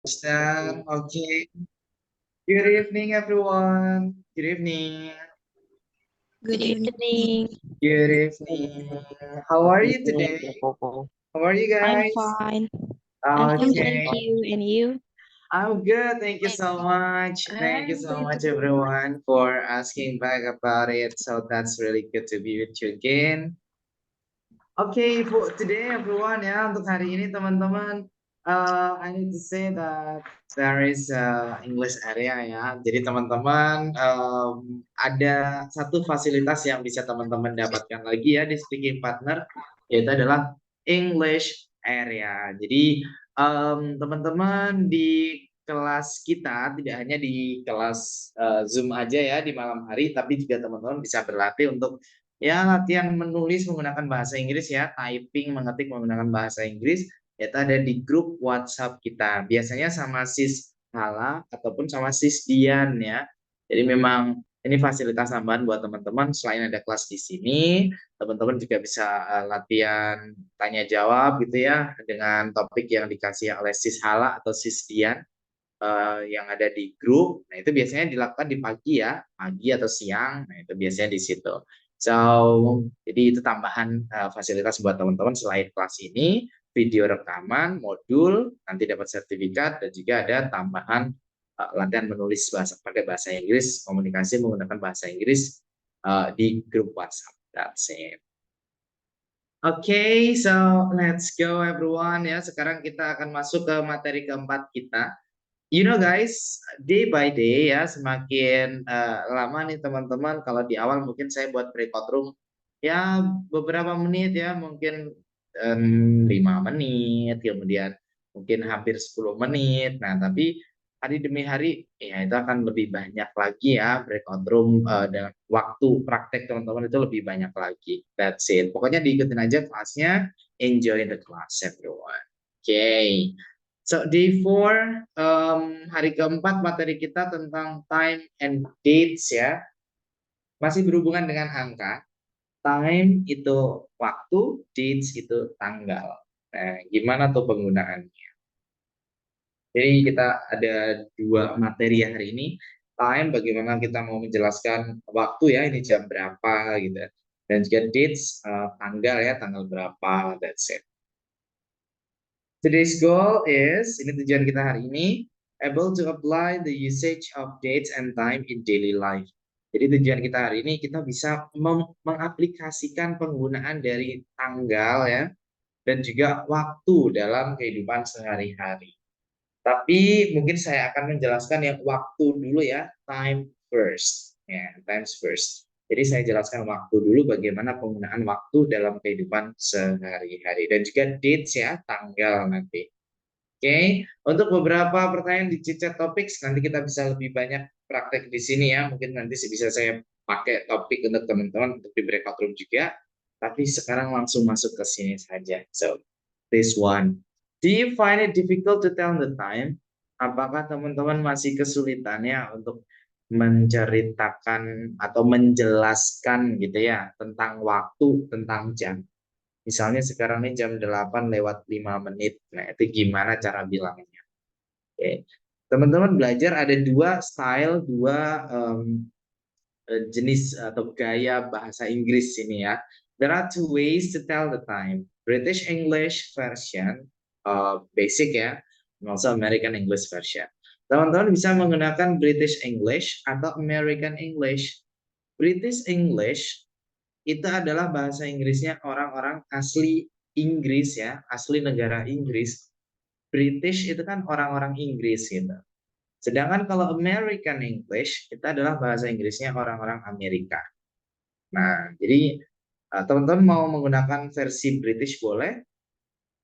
Understand? Okay. Good evening, everyone. Good evening. Good Good evening. evening. Good evening. How are you today? How are you I'm guys? fine. I'm fine, thank Okay. you. And you? I'm good. Thank you so much. Thank you I'm so good. much, everyone, for asking back about it. So that's really good to be with you again. Okay, for today everyone ya untuk hari ini teman-teman, I need to say that there is English area ya. Jadi teman-teman ada satu fasilitas yang bisa teman-teman dapatkan lagi ya di speaking partner, yaitu adalah English area. Jadi teman-teman di kelas kita tidak hanya di kelas Zoom aja ya di malam hari, tapi juga teman-teman bisa berlatih untuk ya, latihan menulis menggunakan bahasa Inggris ya, typing, mengetik menggunakan bahasa Inggris, itu ada di grup WhatsApp kita. Biasanya sama Sis Hala ataupun sama Sis Dian ya. Jadi memang ini fasilitas tambahan buat teman-teman. Selain ada kelas di sini, teman-teman juga bisa latihan tanya jawab gitu ya dengan topik yang dikasih oleh Sis Hala atau Sis Dian yang ada di grup. Nah, itu biasanya dilakukan di pagi ya, pagi atau siang. Nah, itu biasanya di situ. So, jadi itu tambahan fasilitas buat teman-teman selain kelas ini, video rekaman, modul, nanti dapat sertifikat, dan juga ada tambahan latihan menulis pakai bahasa Inggris, komunikasi menggunakan bahasa Inggris di grup WhatsApp. That's it. Okay, so let's go everyone ya. Sekarang kita akan masuk ke materi keempat kita. You know guys, day by day ya, semakin lama nih teman-teman, kalau di awal mungkin saya buat breakout room, ya beberapa menit ya, mungkin 5 menit, kemudian mungkin hampir 10 menit. Nah, tapi hari demi hari, ya itu akan lebih banyak lagi ya, breakout room dan waktu praktek teman-teman itu lebih banyak lagi. That's it. Pokoknya diikutin aja kelasnya, enjoy the class everyone. Okay. So day 4, hari keempat materi kita tentang time and dates ya. Masih berhubungan dengan angka. Time itu waktu, dates itu tanggal. Nah, gimana tuh penggunaannya? Jadi kita ada dua materi hari ini. Time, bagaimana kita mau menjelaskan waktu ya, ini jam berapa gitu. Dan juga dates, tanggal ya, tanggal berapa, that's it. Today's goal is, ini tujuan kita hari ini, able to apply the usage of dates and time in daily life. Jadi tujuan kita hari ini, kita bisa mengaplikasikan penggunaan dari tanggal ya, dan juga waktu dalam kehidupan sehari-hari. Tapi mungkin saya akan menjelaskan yang waktu dulu ya, time first. Ya, times first. Jadi saya jelaskan waktu dulu bagaimana penggunaan waktu dalam kehidupan sehari-hari. Dan juga dates ya, tanggal nanti. Oke, untuk beberapa pertanyaan di chat topik, nanti kita bisa lebih banyak praktek di sini ya. Mungkin nanti bisa saya pakai topik untuk teman-teman untuk di breakout room juga. Tapi sekarang langsung masuk ke sini saja. So, this one. Do you find it difficult to tell the time? Apakah teman-teman masih kesulitannya untuk menceritakan atau menjelaskan gitu ya tentang waktu, tentang jam? Misalnya sekarang ini jam 8 lewat 5 menit. Nah, itu gimana cara bilangnya? Oke. Teman-teman belajar ada dua style, dua jenis atau gaya bahasa Inggris ini ya. There are two ways to tell the time. British English version, basic ya, and also American English version. Teman-teman bisa menggunakan British English atau American English. British English itu adalah bahasa Inggrisnya orang-orang asli Inggris ya, asli negara Inggris. British itu kan orang-orang Inggris gitu. Sedangkan kalau American English itu adalah bahasa Inggrisnya orang-orang Amerika. Nah, jadi teman-teman mau menggunakan versi British boleh,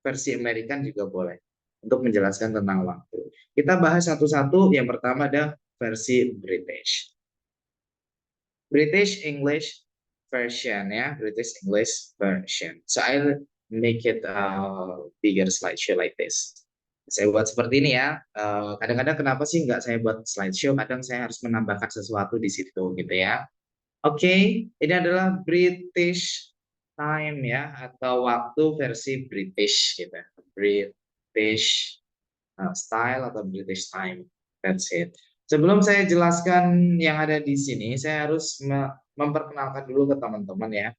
versi American juga boleh untuk menjelaskan tentang waktu. Kita bahas satu-satu. Yang pertama ada versi British. British English version ya, British English version. So I'll make it bigger slideshow like this. Saya buat seperti ini ya. Kadang-kadang kenapa sih nggak saya buat slideshow? Kadang saya harus menambahkan sesuatu di situ gitu ya. Oke, ini adalah British time ya, atau waktu versi British gitu. British style atau British time. That's it. Sebelum saya jelaskan yang ada di sini, saya harus memperkenalkan dulu ke teman-teman ya.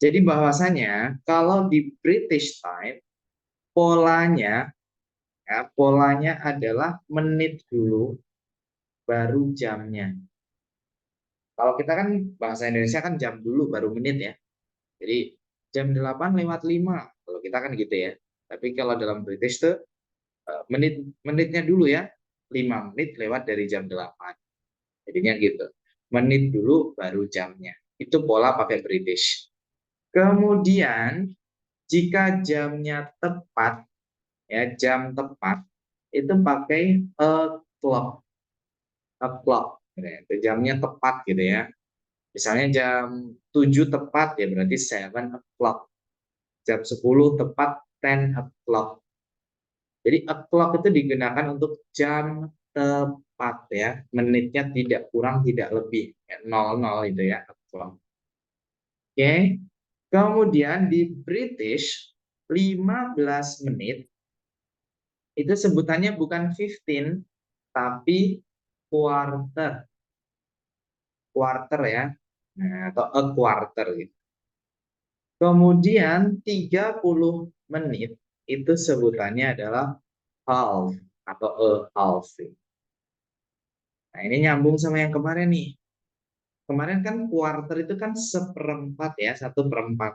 Jadi bahwasanya kalau di British time polanya polanya adalah menit dulu baru jamnya. Kalau kita kan bahasa Indonesia kan jam dulu baru menit ya. Jadi jam 8:05 kalau kita kan gitu ya. Tapi kalau dalam British tuh menitnya dulu ya. 5 menit lewat dari jam 8. Jadinya gitu. Menit dulu baru jamnya. Itu pola pakai British. Kemudian jika jamnya tepat ya, jam tepat itu pakai clock. Clock gitu ya. Itu jamnya tepat gitu ya. Misalnya jam 7 tepat ya berarti 7 o'clock. Jam 10 tepat 10 o'clock. Jadi o'clock itu digunakan untuk jam tepat ya. Menitnya tidak kurang tidak lebih. 00 itu ya o'clock. Oke. Kemudian di British 15 menit itu sebutannya bukan 15 tapi quarter. Quarter ya. Nah, atau a quarter gitu. Kemudian 30 menit itu sebutannya adalah half atau a half. Nah, ini nyambung sama yang kemarin nih. Kemarin kan quarter itu kan seperempat ya, 1/4.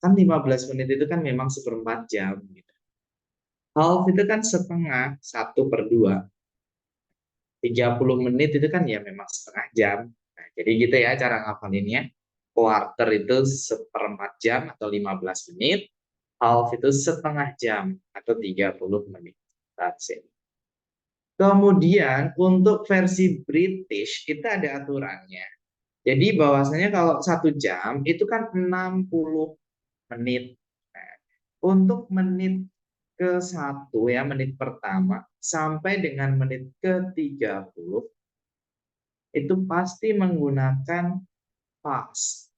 Kan 15 menit itu kan memang seperempat jam gitu. Half itu kan setengah, 1/2. 30 menit itu kan ya memang setengah jam. Nah, jadi gitu ya cara ngapalinnya. Quarter itu seperempat jam atau 15 menit. Half itu setengah jam atau 30 menit. That's it. Kemudian untuk versi British itu ada aturannya. Jadi bahwasanya kalau 1 jam itu kan 60 menit. Nah, untuk menit ke-1 ya, menit pertama sampai dengan menit ke-30 itu pasti menggunakan past.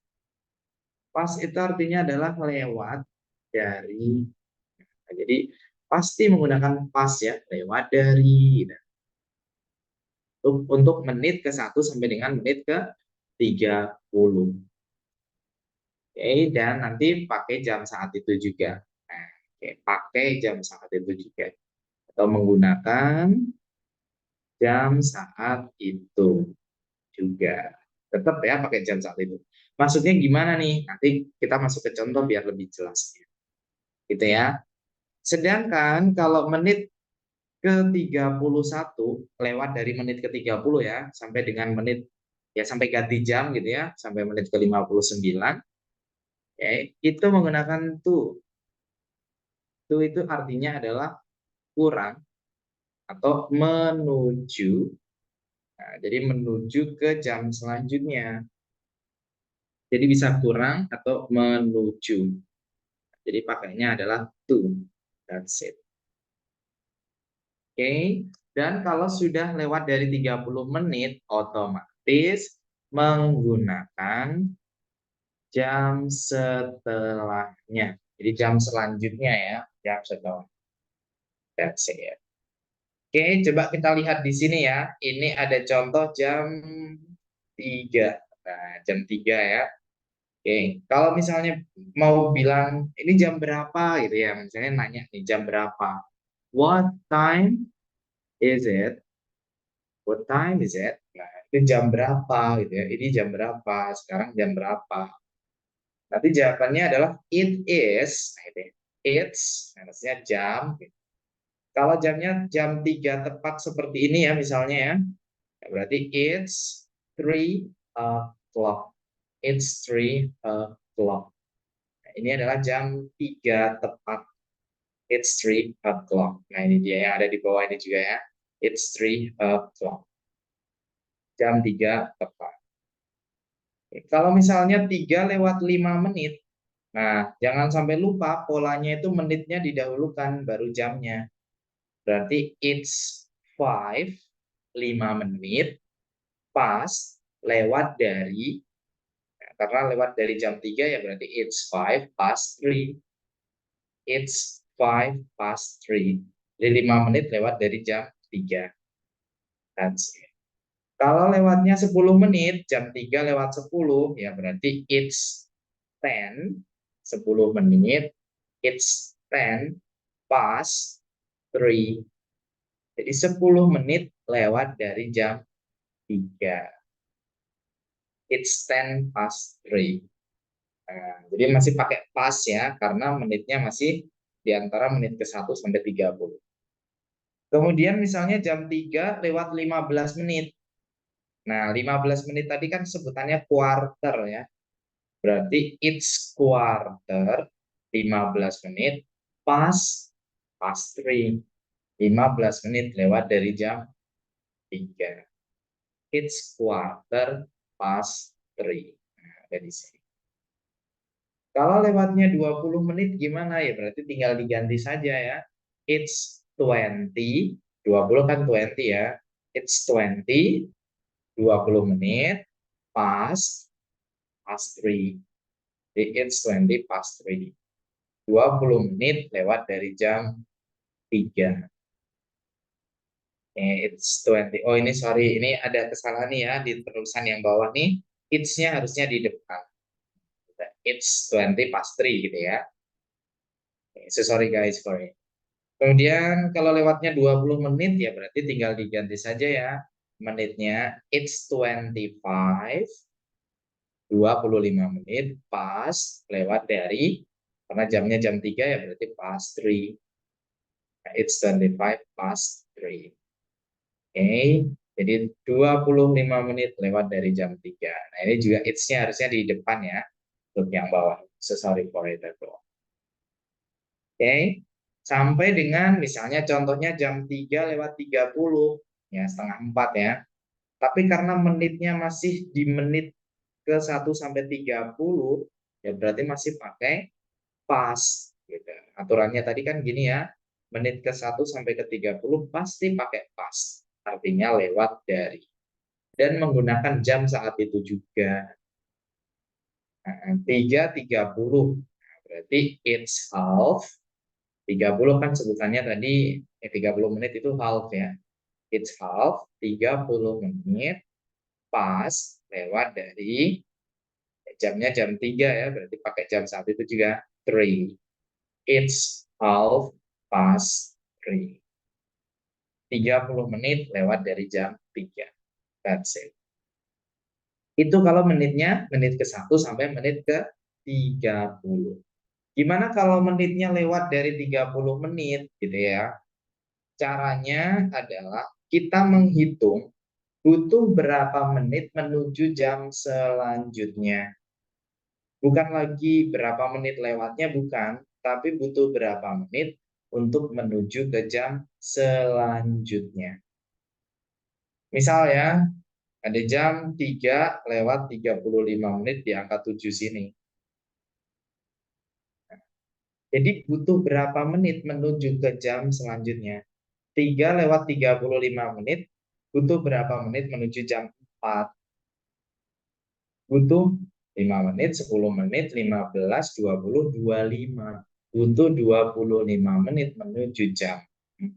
Past itu artinya adalah lewat dari. Nah, jadi pasti menggunakan past ya, lewat dari. Untuk menit ke-1 sampai dengan menit ke-30. Oke, dan nanti pakai jam saat itu juga. Nah, oke, pakai jam saat itu juga. Atau menggunakan jam saat itu juga. Tetap ya pakai jam saat itu. Maksudnya gimana nih? Nanti kita masuk ke contoh biar lebih jelasnya. Gitu ya. Sedangkan kalau menit ke-31 lewat dari menit ke-30 ya sampai dengan menit ya sampai ganti jam gitu ya sampai menit ke-59 ya itu menggunakan to. To itu artinya adalah kurang atau menuju. Nah, jadi menuju ke jam selanjutnya. Jadi bisa kurang atau menuju. Jadi pakainya adalah to. That's it. Oke, dan kalau sudah lewat dari 30 menit, otomatis menggunakan jam setelahnya. Jadi jam selanjutnya ya, jam setelah. That's it. Oke, coba kita lihat di sini ya. Ini ada contoh jam 3. Nah, jam 3 ya. Oke, kalau misalnya mau bilang ini jam berapa gitu ya, misalnya nanya nih jam berapa. What time is it? What time is it? Nah, itu jam berapa gitu ya. Ini jam berapa? Sekarang jam berapa? Nanti jawabannya adalah it is. Nah, itu ya. It's, nah, maksudnya jam. Kalau jamnya jam 3 tepat seperti ini ya misalnya ya. Berarti it's 3 o'clock. It's 3 o'clock. Nah, ini adalah jam 3 tepat. It's 3 o'clock. Nah, ini dia yang ada di bawah ini juga ya. It's 3 o'clock. Jam 3 tepat. Kalau misalnya 3 lewat 5 menit, nah jangan sampai lupa polanya itu menitnya didahulukan baru jamnya. Berarti it's 5, 5 menit, pas, lewat dari, karena lewat dari jam 3 ya berarti it's 5 past 3. It's 5 past 3. Jadi 5 menit lewat dari jam 3. That's it. Kalau lewatnya 10 menit, jam 3 lewat 10, ya berarti it's 10, 10 menit, it's 10 past 3. Jadi 10 menit lewat dari jam 3. It's 10 past 3. Nah, jadi masih pakai past ya, karena menitnya masih di antara menit ke-1 sampai 30. Kemudian misalnya jam 3 lewat 15 menit. Nah, 15 menit tadi kan sebutannya quarter ya. Berarti it's quarter, 15 menit, past 3. 15 menit lewat dari jam 3. It's quarter past 3. Nah, dari sini. Kalau lewatnya 20 menit gimana ya? Berarti tinggal diganti saja ya. It's 20, 20 kan 20 ya. It's 20, 20 menit, past 3. Jadi it's 20 past 3. 20 menit lewat dari jam 3. It's 20. Oh ini sorry, ini ada kesalahan nih ya di penulisan yang bawah nih. It's-nya harusnya di depan. It's 20 past 3 gitu ya. So sorry guys for it. Kemudian kalau lewatnya 20 menit ya berarti tinggal diganti saja ya menitnya. It's 25, 25 menit past lewat dari, karena jamnya jam 3 ya berarti past 3. It's 25 past 3. Oke, jadi 25 menit lewat dari jam 3. Nah ini juga it's-nya harusnya di depan ya, untuk yang bawah. So sorry for it. Oke, sampai dengan misalnya contohnya jam 3 lewat 30, ya setengah 4 ya. Tapi karena menitnya masih di menit ke-1 sampai 30, ya berarti masih pakai past. Gitu. Aturannya tadi kan gini ya, menit ke-1 sampai ke-30 pasti pakai past. Artinya lewat dari. Dan menggunakan jam saat itu juga. Nah, 3.30, berarti it's half. 30 kan sebutannya tadi 30 menit itu half ya. It's half, 30 menit pas lewat dari jamnya jam 3 ya, berarti pakai jam saat itu juga 3. It's half past 3. 30 menit lewat dari jam 3. That's it. Itu kalau menitnya menit ke-1 sampai menit ke-30. Gimana kalau menitnya lewat dari 30 menit gitu ya? Caranya adalah kita menghitung butuh berapa menit menuju jam selanjutnya. Bukan lagi berapa menit lewatnya, bukan, tapi butuh berapa menit untuk menuju ke jam selanjutnya. Misal ya, ada jam 3 lewat 35 menit di angka 7 sini. Jadi butuh berapa menit menuju ke jam selanjutnya? 3 lewat 35 menit, butuh berapa menit menuju jam 4? Butuh 5 menit, 10 menit, 15, 20, 25. Butuh 25 menit menuju jam 4.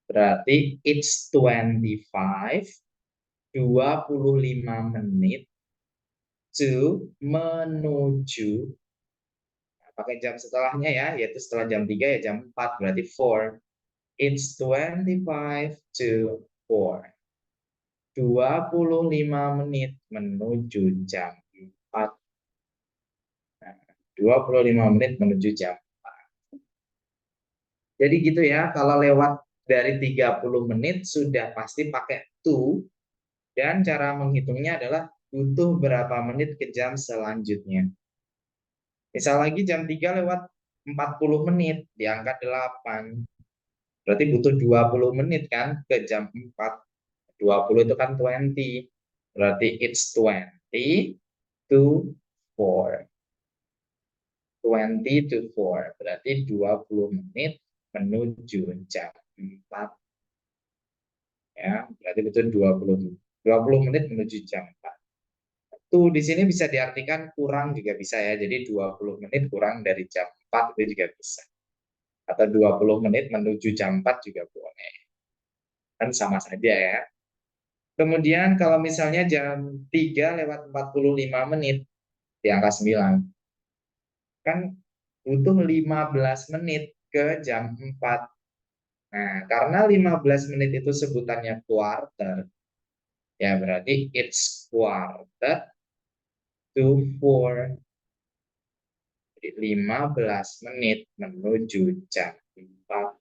Berarti it's 25, 25 menit to menuju, pakai jam setelahnya ya, yaitu setelah jam 3 ya jam 4, berarti 4. It's 25 to 4. 25 menit menuju jam 4. Nah, 25 menit menuju jam 4. Jadi gitu ya, kalau lewat dari 30 menit sudah pasti pakai to, dan cara menghitungnya adalah butuh berapa menit ke jam selanjutnya. Misal lagi jam 3 lewat 40 menit, diangkat 8. Berarti butuh 20 menit kan ke jam 4. 20 itu kan 20. Berarti it's 20 to 4. 20 to 4. Berarti 20 menit menuju jam 4. Ya, berarti betul 20 menit menuju jam 4. Tuh di sini bisa diartikan kurang juga bisa ya. Jadi 20 menit kurang dari jam 4 itu juga bisa. Atau 20 menit menuju jam 4 juga boleh. Kan sama saja ya. Kemudian kalau misalnya jam 3 lewat 45 menit di angka 9, kan butuh 15 menit ke jam 4. Nah, karena 15 menit itu sebutannya quarter, ya berarti it's quarter to 4. Jadi 15 menit menuju jam 4.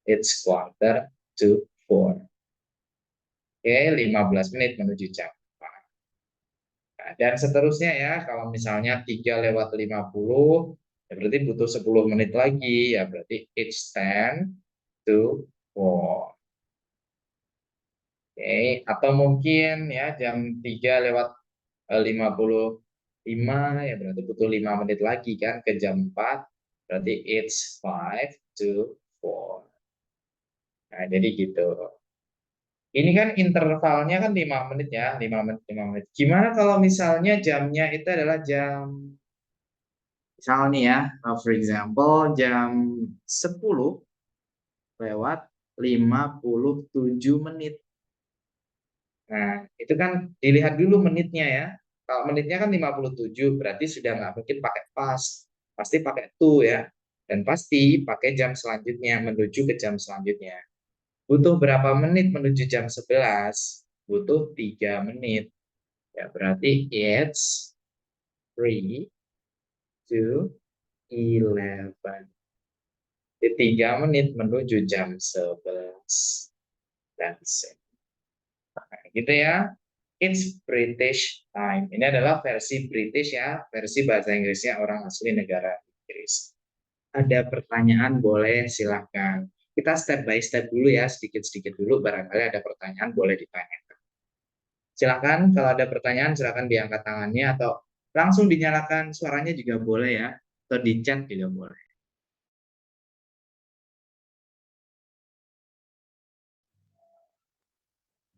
It's quarter to 4. Oke, 15 menit menuju jam 4. Nah, dan seterusnya ya, kalau misalnya 3 lewat 50, ya berarti butuh 10 menit lagi, ya berarti it's 10 to 4. Oke, atau mungkin ya jam 3 lewat 55, ya berarti butuh 5 menit lagi kan ke jam 4, berarti it's 5 to 4. Nah, jadi gitu. Ini kan intervalnya kan 5 menit ya, 5 menit, 5 menit. Gimana kalau misalnya jamnya itu adalah jam, misal nih ya, for example, jam 10 lewat 57 menit. Nah, itu kan dilihat dulu menitnya ya. Kalau menitnya kan 57, berarti sudah nggak mungkin pakai pas. Pasti pakai to ya. Dan pasti pakai jam selanjutnya, menuju ke jam selanjutnya. Butuh berapa menit menuju jam 11? Butuh 3 menit. Ya, berarti it's 3 to 11. Jadi 3 menit menuju jam 11. That's it. Nah, gitu ya. It's British time. Ini adalah versi British ya, versi bahasa Inggrisnya orang asli negara Inggris. Ada pertanyaan boleh silahkan. Kita step by step dulu ya, sedikit-sedikit dulu. Barangkali ada pertanyaan boleh ditanyakan. Silahkan kalau ada pertanyaan silahkan diangkat tangannya atau langsung dinyalakan suaranya juga boleh ya, atau di chat juga boleh.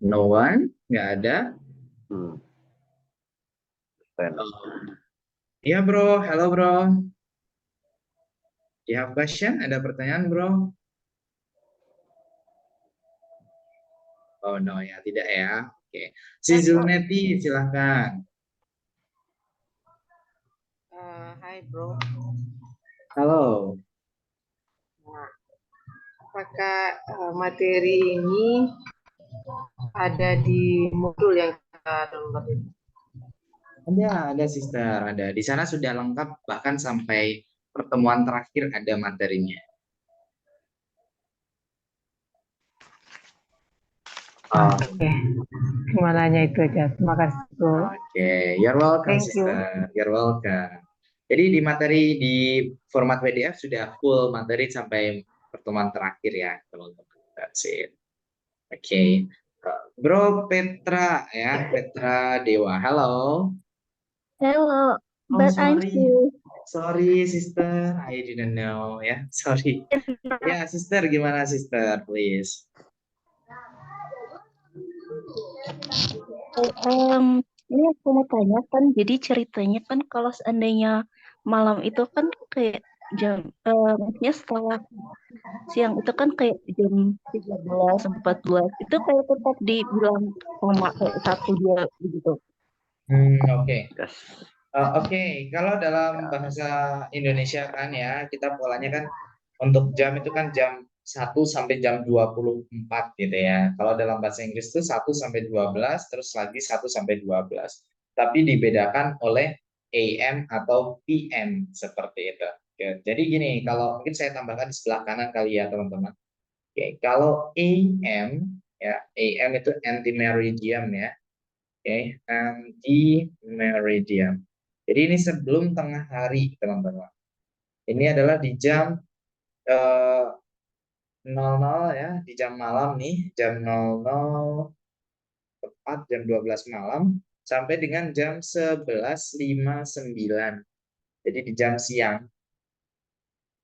No one? Nggak ada? Iya bro, hello bro. You have question? Ada pertanyaan bro? Oh no ya, tidak ya. Oke. Si Zulneti silahkan. Hai bro. Halo. Nah, apakah materi ini ada di modul yang kita download itu? Ada sister, ada. Di sana sudah lengkap bahkan sampai pertemuan terakhir ada materinya. Oke. Cuma nanya itu aja. Terima kasih bro. Oke, you're welcome Thank you. sister. You're welcome. Jadi di materi di format PDF sudah full materi sampai pertemuan terakhir ya, teman-teman. That's it. Oke. Bro Petra ya, Petra Dewa. Halo. Hello, Oh, but I'm sorry. still. Sorry, sister. I didn't know ya. Sorry. Ya, sister, gimana sister, please? Ini aku mau tanya kan, jadi ceritanya kan kalau seandainya malam itu kan kayak maksudnya setelah siang itu kan kayak jam 13, 14, itu kayak tetap dibilang koma kayak 1, 2 gitu. Oke. Oke, kalau dalam bahasa Indonesia kan ya, kita polanya kan untuk jam itu kan jam 1 sampai jam 24 gitu ya. Kalau dalam bahasa Inggris itu 1 sampai 12, terus lagi 1 sampai 12. Tapi dibedakan oleh AM atau PM seperti itu. Oke, jadi gini, kalau mungkin saya tambahkan di sebelah kanan kali ya teman-teman. Oke, kalau AM ya, AM itu anti-meridian ya. Oke, anti-meridian. Jadi ini sebelum tengah hari, teman-teman. Ini adalah di jam 00 ya, di jam malam nih, jam 00 tepat jam 12 malam sampai dengan jam 11.59. Jadi di jam siang.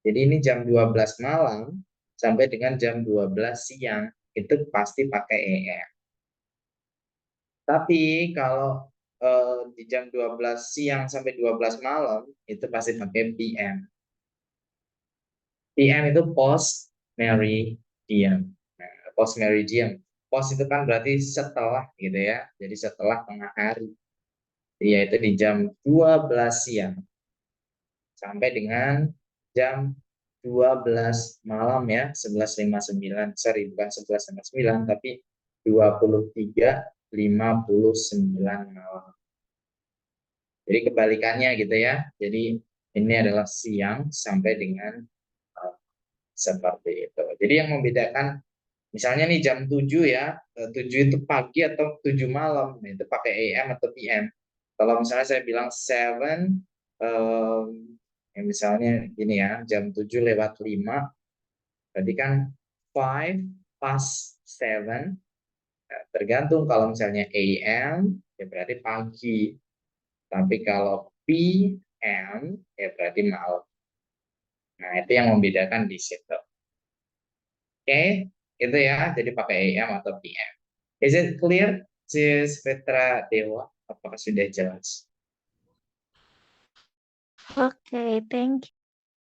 Jadi ini jam 12 malam sampai dengan jam 12 siang itu pasti pakai EM. Tapi kalau di jam 12 siang sampai 12 malam itu pasti pakai PM. PM itu post meridian. Nah, post meridian. Post itu kan berarti setelah gitu ya. Jadi setelah tengah hari. Yaitu di jam 12 siang sampai dengan jam 12 malam ya, 11.59. Sorry, bukan 11.59 tapi 23.59 malam. Jadi kebalikannya gitu ya. Jadi ini adalah siang sampai dengan seperti itu. Jadi yang membedakan misalnya nih jam 7 ya, 7 itu pagi atau 7 malam, nah, itu pakai AM atau PM. Kalau misalnya saya bilang 7, ya misalnya gini ya, jam 7:05, berarti kan 5 past 7, nah, tergantung kalau misalnya AM, ya berarti pagi. Tapi kalau PM, ya berarti malam. Nah, itu yang membedakan di situ. Oke, itu ya, jadi pakai AM atau PM. Is it clear, Sis Petra Dewa? Apakah sudah jelas? Oke, thank you.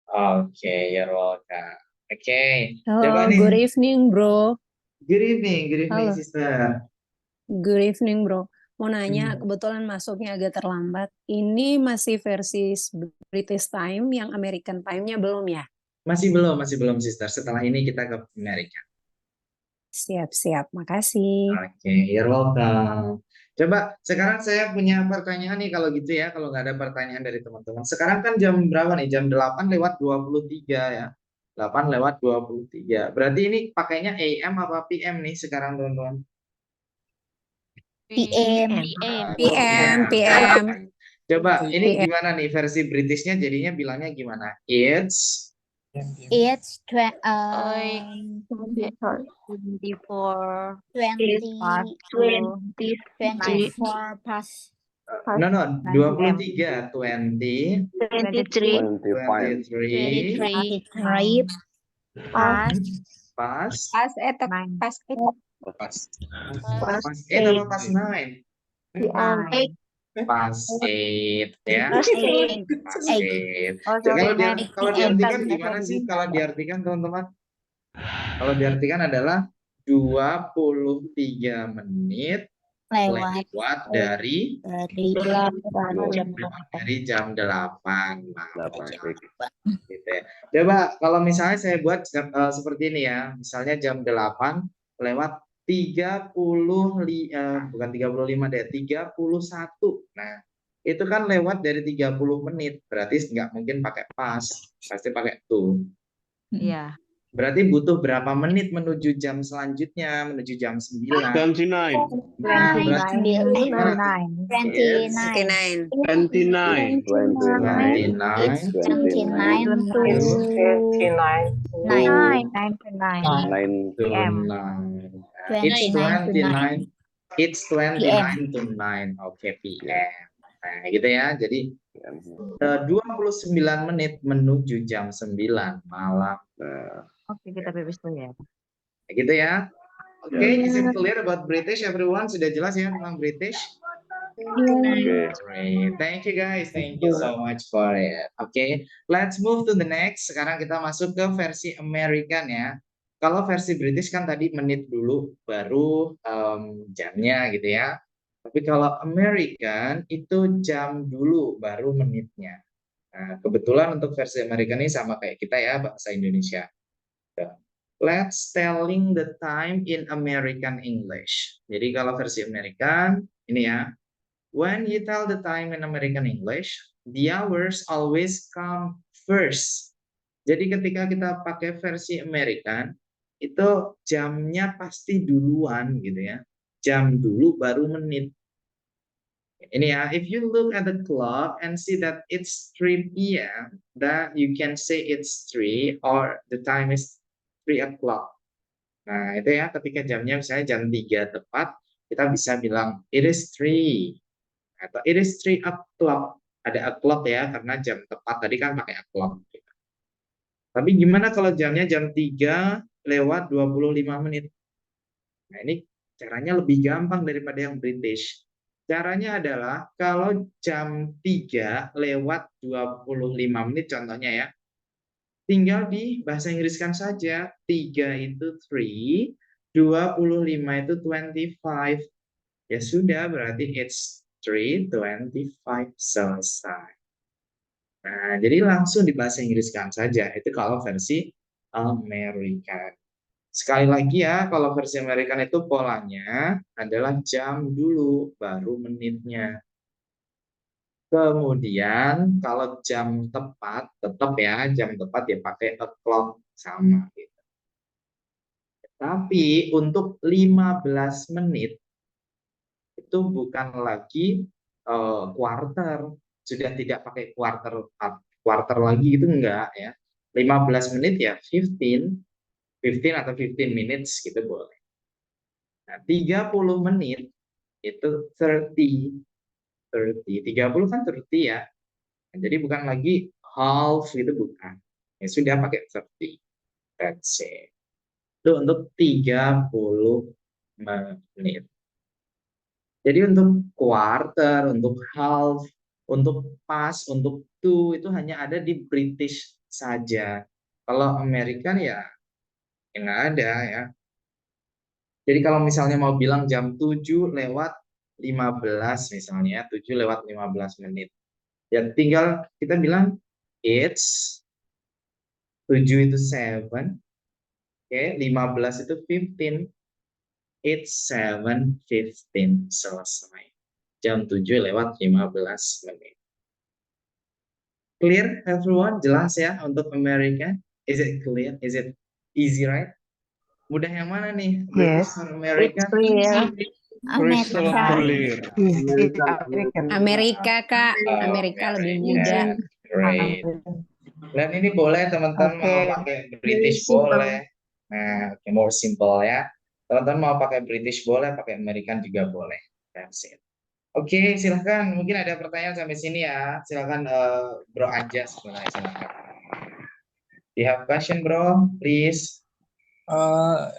Oke, you're welcome. Oke, coba Halo, nih. good evening, bro. Good evening, Halo. sister. Good evening, bro. Mau nanya, kebetulan masuknya agak terlambat. Ini masih versi British Time, yang American Time-nya belum ya? Masih belum, sister. Setelah ini kita ke Amerika. Siap-siap, makasih. Oke, you're welcome. Coba, sekarang saya punya pertanyaan nih kalau gitu ya, kalau nggak ada pertanyaan dari teman-teman. Sekarang kan jam berapa nih? Jam 8:23 ya. 8:23. Berarti ini pakainya AM apa PM nih sekarang, teman-teman? PM. PM. Coba, ini PM. gimana nih versi Britishnya jadinya bilangnya gimana? It's 24 past no 23, 20, 23 23, 23 pas, Pas atau pas pas 8 atau pas 9? Pas 8 ya. Pas 8. Kalau diartikan gimana sih? Kalau diartikan teman-teman? Kalau diartikan adalah 23 menit lewat dari jam 8 malam. Gitu ya. Coba kalau misalnya saya buat seperti ini ya. Misalnya jam 8 lewat 30, bukan 35 deh, 31. Nah, itu kan lewat dari 30 menit. Berarti nggak mungkin pakai pas, pasti pakai to. Iya. Berarti butuh berapa menit menuju jam selanjutnya, menuju jam 9? 29. 29 to 9. Oke, PM. Nah, gitu ya. Jadi 29 menit menuju jam 9 malam. Oke, kita pipis dulu ya. Gitu ya. Oke, is it clear about British everyone? Sudah jelas ya tentang British? Great. Thank you guys. Thank you so much for it. Oke, let's move to the next. Sekarang kita masuk ke versi American ya. Kalau versi British kan tadi menit dulu baru jamnya gitu ya. Tapi kalau American itu jam dulu baru menitnya. Nah, kebetulan untuk versi American ini sama kayak kita ya, bahasa Indonesia. Let's telling the time in American English. Jadi kalau versi American ini ya. When you tell the time in American English, the hours always come first. Jadi ketika kita pakai versi American, itu jamnya pasti duluan gitu ya. Jam dulu baru menit. Ini ya, if you look at the clock and see that it's 3 p.m., that you can say it's 3 or the time is 3 o'clock. Nah, itu ya, ketika jamnya misalnya jam 3 tepat, kita bisa bilang it is 3 atau it is 3 o'clock. Ada o'clock ya, karena jam tepat tadi kan pakai o'clock. Tapi gimana kalau jamnya jam 3 lewat 25 menit? Nah, ini caranya lebih gampang daripada yang British. Caranya adalah kalau jam 3 lewat 25 menit contohnya ya, tinggal di bahasa Inggriskan saja. 3 itu 3, 25 itu 25. Ya sudah, berarti it's 325, selesai. Nah, jadi langsung di bahasa Inggriskan saja. Itu kalau versi Amerika. Sekali lagi ya, kalau versi Amerika itu polanya adalah jam dulu, baru menitnya. Kemudian kalau jam tepat, tetap ya, jam tepat ya pakai o'clock sama gitu. Tapi untuk 15 menit itu bukan lagi quarter, sudah tidak pakai quarter lagi, itu enggak ya. 15 menit ya 15 atau 15 minutes gitu boleh. Nah, 30 menit itu 30. 30 kan 30 ya. Nah, jadi bukan lagi half, itu bukan. Ya sudah pakai 30. That's it. Itu untuk 30 menit. Jadi untuk quarter, untuk half, untuk pas, untuk two itu hanya ada di British saja. Kalau American ya nggak ada ya. Jadi kalau misalnya mau bilang jam 7:15 misalnya, 7:15 menit. Ya tinggal kita bilang it's 7 itu 7, oke, 15 itu 15, it's 7:15, selesai. Jam 7:15 menit. Clear everyone? Jelas ya untuk Amerika? Is it clear? Is it easy, right? Mudah yang mana nih? British Yes. or It's American? clear. Crystal clear. Easy American. Amerika, Kak. Oh, Amerika lebih American. mudah. Great. Dan ini boleh teman-teman mau Oke. pakai British boleh. Nah, oke, more simple ya. Teman-teman mau pakai British boleh, pakai American juga boleh. That's it. Oke, silahkan. Mungkin ada pertanyaan sampai sini ya. Silahkan Bro Anjas mulai, silahkan. You have question, bro? Please.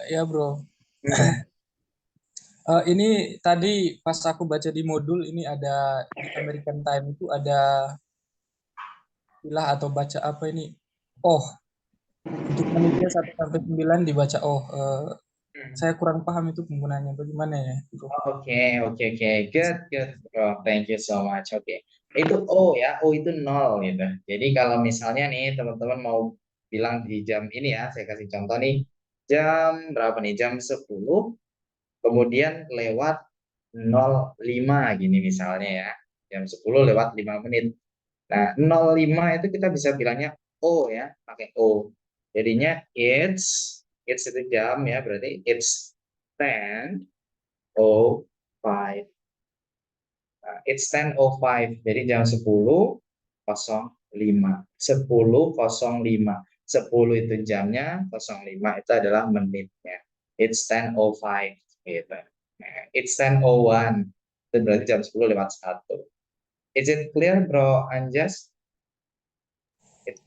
Ya bro, Hmm. ini tadi pas aku baca di modul ini ada di American Time itu ada istilah atau baca apa ini? Oh, untuk menitnya 1 sampai 9 dibaca oh. Saya kurang paham itu penggunaannya bagaimana ya, bro? Oke. Good, bro. Thank you so much. Oke. Itu O ya, O itu 0 gitu. Jadi kalau misalnya nih teman-teman mau bilang di jam ini ya, saya kasih contoh nih. Jam berapa nih? Jam 10, kemudian lewat 05 gini misalnya ya. Jam 10 lewat 5 menit. Nah, 05 itu kita bisa bilangnya O ya, pakai O. Jadinya it's itu jam ya, berarti it's 10:05. Nah, it's 10:05. Jadi jam 10:05. 10:05. 10 itu jamnya, 05 itu adalah menitnya. It's 10:05 gitu. Nah, it's 10:01. Itu berarti jam 10:01. Is it clear, Bro Anjas?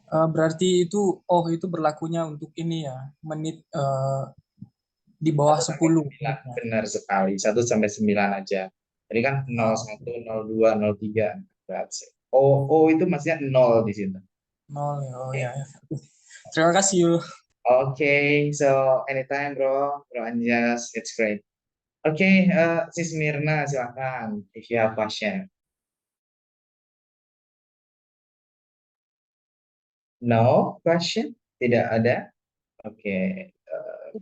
Berarti itu oh itu berlakunya untuk ini ya, menit di bawah 10. Benar sekali, 1 sampai 9 aja. Jadi kan 01, 02, 03. That's it. O itu maksudnya 0 di situ. 0 ya. Oh ya. Terima kasih. Okay, so anytime, Bro Anjas, it's great. Okay, Sis Mirna, silakan if you have question. No question? Tidak ada? Okay.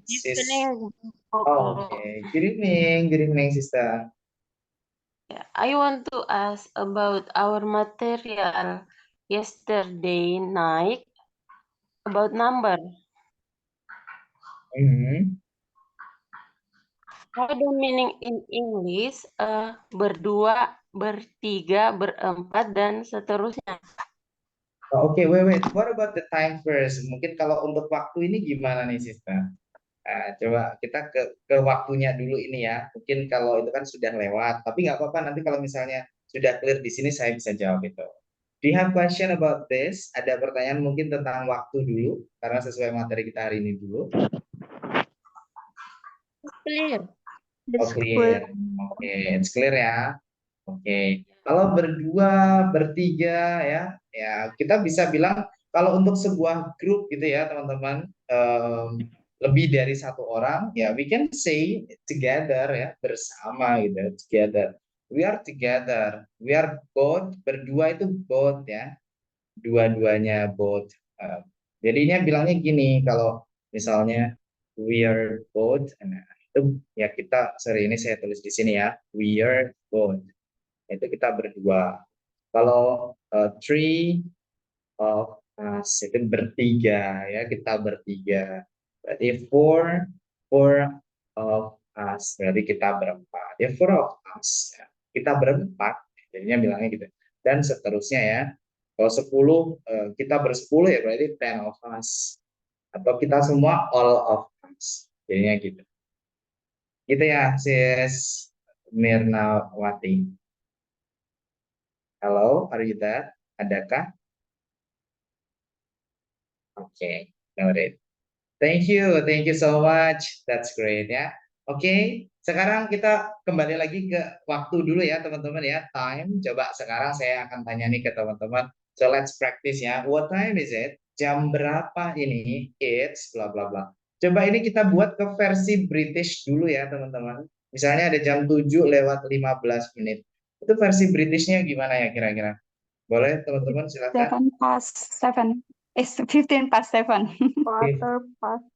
Sis. Okay. Good evening, sister. I want to ask about our material yesterday night about number. What the meaning in English? Berdua, bertiga, berempat, dan seterusnya. Oke, wait. What about the time first? Mungkin kalau untuk waktu ini gimana nih, sister? Coba kita ke waktunya dulu ini ya. Mungkin kalau itu kan sudah lewat, tapi nggak apa-apa nanti kalau misalnya sudah clear di sini saya bisa jawab itu. Do you have question about this? Ada pertanyaan mungkin tentang waktu dulu, karena sesuai materi kita hari ini dulu. Clear. Oh, clear. Oke, it's clear ya. Oke. Kalau berdua, bertiga ya kita bisa bilang Kalau untuk sebuah grup gitu ya teman-teman, lebih dari satu orang, ya we can say together ya, bersama gitu, together. We are together, we are both, berdua itu both ya, dua-duanya both. Jadinya bilangnya gini, kalau misalnya we are both, nah itu ya kita, sorry ini saya tulis di sini ya, we are both, itu kita berdua. Kalau three of us itu bertiga ya, kita bertiga. Berarti four of us, berarti kita berempat ya, four of us ya. Kita berempat, jadinya bilangnya gitu, dan seterusnya ya. Kalau 10 kita bersepuluh ya berarti 10 of us, atau kita semua all of us, jadinya gitu ya sis Mirnawati. Halo, are you there? Adakah? Oke, noted. Thank you so much. That's great ya. Oke, sekarang kita kembali lagi ke waktu dulu ya teman-teman ya. Time. Coba sekarang saya akan tanya nih ke teman-teman. So let's practice ya. What time is it? Jam berapa ini? It's bla bla bla. Coba ini kita buat ke versi British dulu ya teman-teman. Misalnya ada jam 7:15. Itu versi Britishnya gimana ya kira-kira? Boleh teman-teman silakan. 15 past 7. Quarter past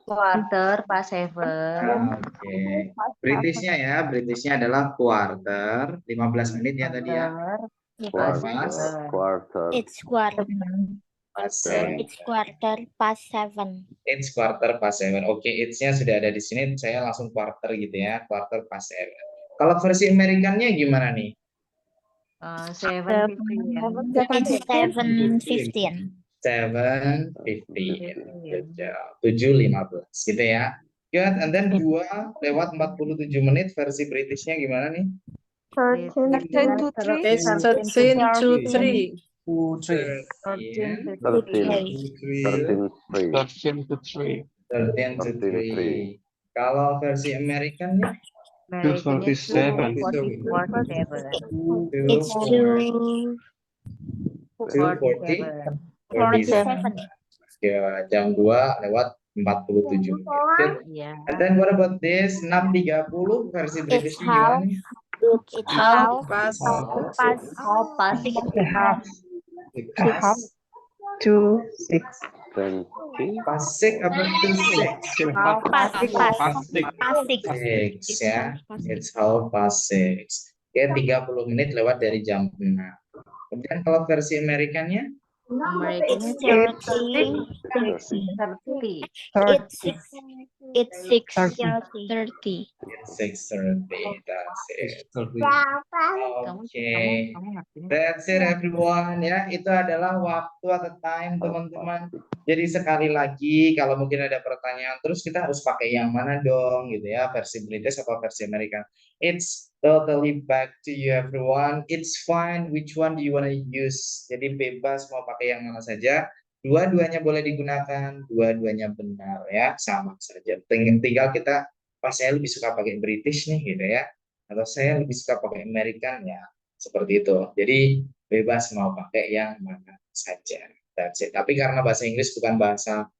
Quarter pas 7. Oke. Britishnya ya, Britishnya adalah quarter, 15 menit ya tadi ya. Quarter. It's quarter. Past seven. It's quarter past 7. It's quarter past 7. Oke, it's-nya sudah ada di sini, saya langsung quarter gitu ya, quarter past 7. Kalau versi Amerikannya gimana nih? 7:15. It's 7:15. 7:15. 7:15 gitu ya. Good, and then 2:47 versi Britishnya gimana nih? 13 to 3. It's 13 to 3. 13 to 3. 13 to 3. Kalau versi Amerikannya? 2:47. It's 2:47. Ya, jam 2:47. Yeah. And then what about this? 6:30 versi British gimana nih? It's half past 2:06. Pasik apa tuh six? past 6. Six ya. It's 6:30. Oke, 30 menit lewat dari jam 6. Kemudian kalau versi Amerikannya? American it's 6:30. 6:30. That's it. Oke. That's it everyone ya. Itu adalah waktu atau time teman-teman. Jadi sekali lagi kalau mungkin ada pertanyaan terus kita harus pakai yang mana dong gitu ya, versi British atau versi American. It's totally back to you everyone. It's fine which one do you wanna use. Jadi bebas mau pakai yang mana saja. Dua-duanya boleh digunakan, dua-duanya benar ya, sama saja. Tinggal kita, pas saya lebih suka pakai British nih gitu ya, atau saya lebih suka pakai American ya, seperti itu. Jadi bebas mau pakai yang mana saja. That's it. Tapi karena bahasa Inggris bukan bahasa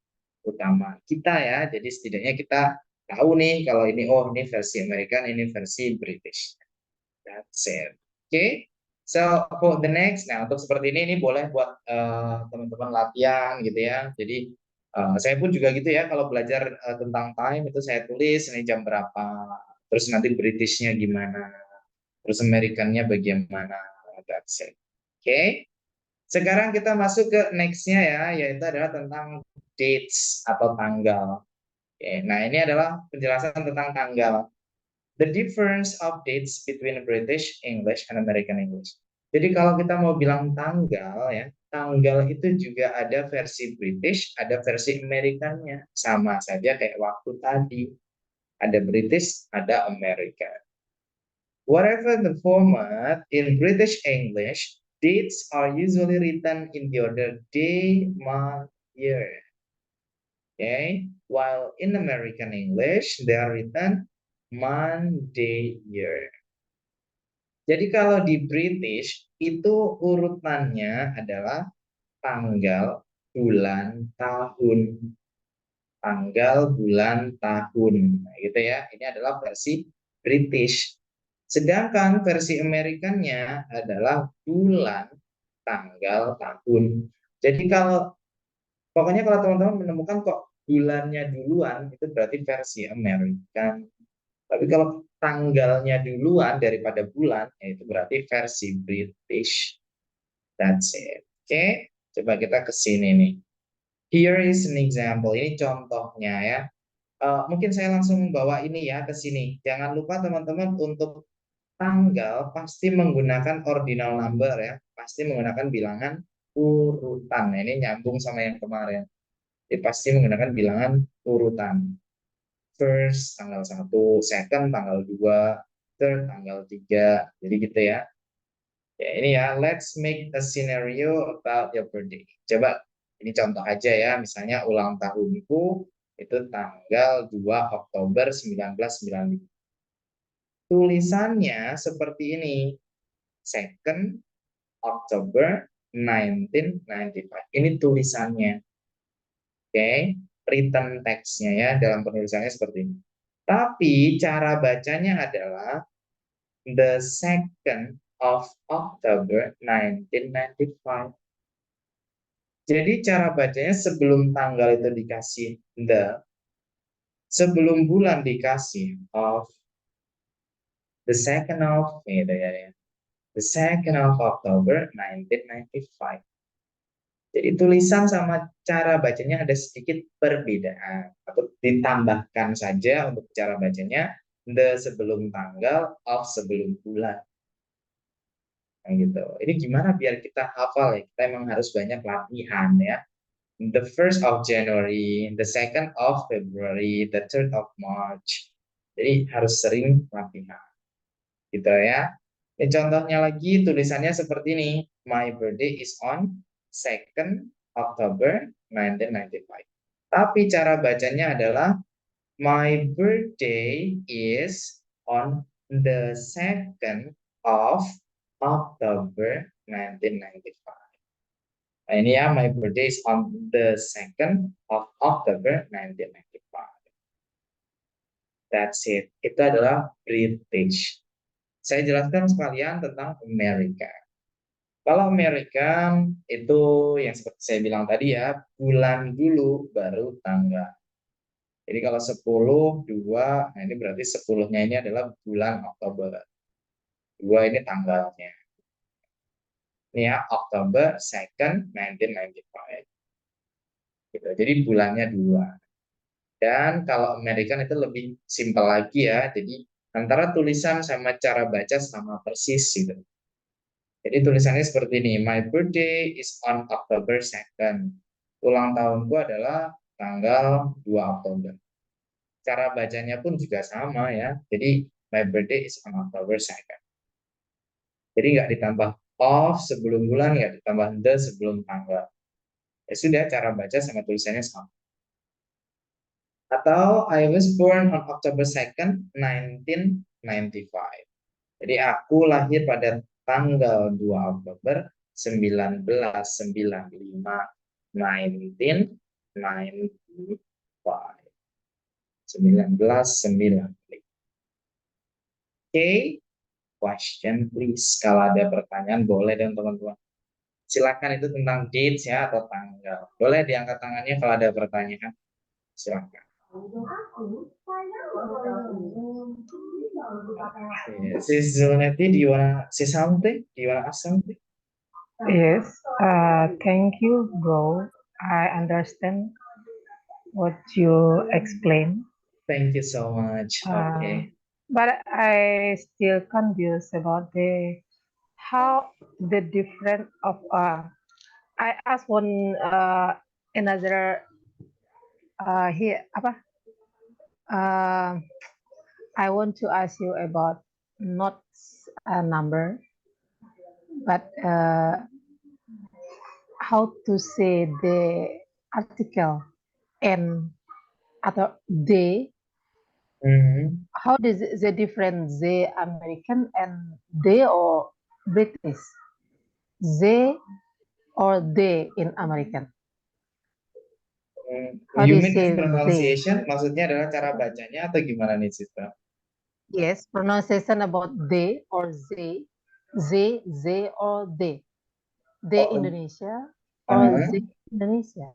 utama kita ya, jadi setidaknya kita tahu nih kalau ini ini versi American, ini versi British. That's it. Oke. So for the next, nah untuk seperti ini boleh buat teman-teman latihan gitu ya. Jadi saya pun juga gitu ya, kalau belajar tentang time itu saya tulis ini jam berapa, terus nanti Britishnya gimana, terus Amerikannya bagaimana. That's it. Oke. Sekarang kita masuk ke next-nya ya, yaitu adalah tentang dates atau tanggal. Oke, nah ini adalah penjelasan tentang tanggal. The difference of dates between British English and American English. Jadi kalau kita mau bilang tanggal ya, tanggal itu juga ada versi British, ada versi Amerikannya. Sama saja kayak waktu tadi. Ada British, ada American. Whatever the format, in British English, dates are usually written in the order day, month, year. Okay, while in American English, they are written month, day, year. Jadi kalau di British itu urutannya adalah tanggal, bulan, tahun. Tanggal, bulan, tahun. Nah, gitu ya. Ini adalah versi British. Sedangkan versi Amerikannya adalah bulan, tanggal, tahun. Jadi pokoknya kalau teman-teman menemukan kok bulannya duluan, itu berarti versi American. Tapi kalau tanggalnya duluan daripada bulan, ya itu berarti versi British. That's it. Oke, coba kita ke sini nih. Here is an example. Ini contohnya ya. Mungkin saya langsung bawa ini ya ke sini. Jangan lupa teman-teman untuk tanggal pasti menggunakan ordinal number ya. Pasti menggunakan bilangan urutan. Nah, ini nyambung sama yang kemarin. Jadi pasti menggunakan bilangan urutan. First tanggal 1, second tanggal 2, third tanggal 3. Jadi gitu ya. Ya, ini ya, let's make a scenario about your birthday. Coba, ini contoh aja ya, misalnya ulang tahunku itu tanggal 2 Oktober 1995. Tulisannya seperti ini, 2 October 1995. Ini tulisannya. Oke, written text-nya ya, dalam penulisannya seperti ini. Tapi cara bacanya adalah the 2nd of October 1995. Jadi cara bacanya sebelum tanggal itu dikasih the, sebelum bulan dikasih of, the 2nd of, gitu ya, the 2nd of October 1995. Jadi tulisan sama cara bacanya ada sedikit perbedaan, atau ditambahkan saja untuk cara bacanya the sebelum tanggal, of sebelum bulan. Nah, gitu. Ini gimana biar kita hafal ya? Kita emang harus banyak latihan ya. The 1st of January, the 2nd of February, the 3rd of March. Jadi harus sering latihan. Gitu ya. Ini contohnya lagi tulisannya seperti ini. My birthday is on 2nd October 1995. Tapi cara bacanya adalah my birthday is on the 2nd of October 1995. Nah, ini ya, my birthday is on the 2nd of October 1995. That's it. Itu adalah British. Saya jelaskan sekalian tentang Amerika. Kalau American itu yang seperti saya bilang tadi ya, bulan dulu baru tanggal. Jadi kalau 10, 2, nah ini berarti 10-nya ini adalah bulan Oktober. 2 ini tanggalnya. Ini ya, October 2nd, 1995. Gitu. Jadi bulannya 2. Dan kalau American itu lebih simpel lagi ya. Jadi antara tulisan sama cara baca sama persis gitu. Jadi tulisannya seperti ini. My birthday is on October 2nd. Ulang tahunku adalah tanggal 2 Oktober. Cara bacanya pun juga sama ya. Jadi my birthday is on October 2nd. Jadi nggak ditambah of sebelum bulan, nggak ditambah the sebelum tanggal. Ya sudah, cara baca sama tulisannya sama. Atau I was born on October 2nd, 1995. Jadi aku lahir pada tanggal 2 Oktober 1995. 1995. Oke, question please. Kalau ada pertanyaan boleh dong teman-teman. Silakan, itu tentang dates ya atau tanggal. Boleh diangkat tangannya kalau ada pertanyaan. Silakan. Sis Zulneti, do you wanna say something? Do you wanna ask something? Yes, thank you, bro. I understand what you explained. Thank you so much. Okay. But I still confused about how the different of I asked one another here apa I want to ask you about not a number but how to say the article n atau d Mhm. How does the different the American and they or British? They or they in American? How do You you mean say they? pronunciation? Maksudnya adalah cara bacanya atau gimana nih, Sister? Yes, pronunciation about they or they or they. They Oh, Indonesia or uh-huh. they Indonesia.